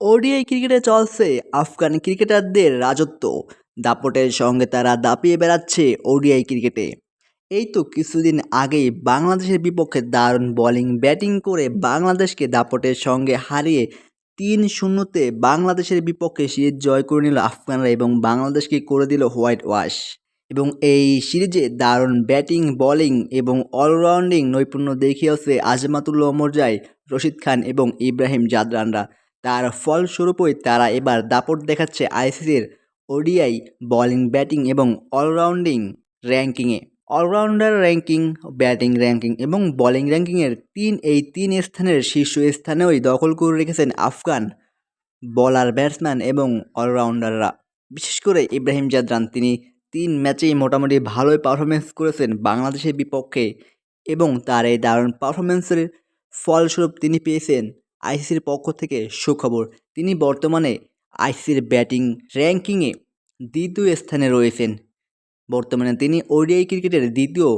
ODI ক্রিকেটে চলছে আফগান ক্রিকেটারদের রাজত্ব। দাপটের সঙ্গে তারা দাপিয়ে বেড়াচ্ছে ওডিআই ক্রিকেটে। এই তো কিছুদিন আগেই বাংলাদেশের বিপক্ষে দারুণ বোলিং ব্যাটিং করে বাংলাদেশকে দাপটের সঙ্গে হারিয়ে ৩-০-তে বাংলাদেশের বিপক্ষে সিরিজ জয় করে নিল আফগানরা এবং বাংলাদেশকে করে দিল হোয়াইট ওয়াশ। এবং এই সিরিজে দারুণ ব্যাটিং বোলিং এবং অলরাউন্ডিং নৈপুণ্য দেখিয়েছে আজমাতুল্লাহ ওমরজাই, রশিদ খান এবং ইব্রাহিম জাদরানরা। তার ফলস্বরূপই তারা এবার দাপট দেখাচ্ছে আইসিসির ওডিআই বোলিং ব্যাটিং এবং অলরাউন্ডিং র্যাঙ্কিংয়ে। অলরাউন্ডার র্যাঙ্কিং, ব্যাটিং র্যাঙ্কিং এবং বোলিং র্যাঙ্কিংয়ের তিন স্থানের শীর্ষ স্থানেই দখল করে রেখেছেন আফগান বোলার, ব্যাটসম্যান এবং অলরাউন্ডাররা। বিশেষ করে ইব্রাহিম জাদরান, তিনি ৩ ম্যাচেই মোটামুটি ভালোই পারফরমেন্স করেছেন বাংলাদেশের বিপক্ষে এবং তার এই দারুণ পারফরমেন্সের ফলস্বরূপ তিনি পেয়েছেন আইসিসির পক্ষ থেকে সুখবর। তিনি বর্তমানে আইসিসির ব্যাটিং র্যাঙ্কিংয়ে দ্বিতীয় স্থানে রয়েছেন। বর্তমানে তিনি ওডিআই ক্রিকেটের দ্বিতীয়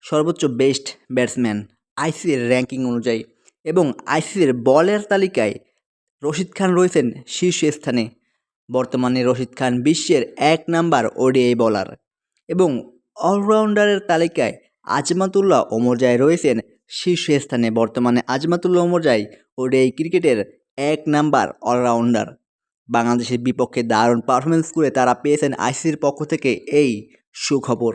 সর্বোচ্চ বেস্ট ব্যাটসম্যান আইসিসির র্যাঙ্কিং অনুযায়ী এবং আইসিসির বলের তালিকায় রশিদ খান রয়েছেন শীর্ষ স্থানে। বর্তমানে রশিদ খান বিশ্বের ১ নাম্বার ওডিআই বোলার এবং অলরাউন্ডারের তালিকায় আজমাতুল্লাহ ওমরজাই রয়েছেন শীর্ষ স্থানে। বর্তমানে আজমাতুল্লাহ ওমরজাই ওডিআই ক্রিকেটের ১ নাম্বার অলরাউন্ডার। বাংলাদেশের বিপক্ষে দারুণ পারফরমেন্স করে তারা পেয়েছেন আইসিসির পক্ষ থেকে এই সুখবর।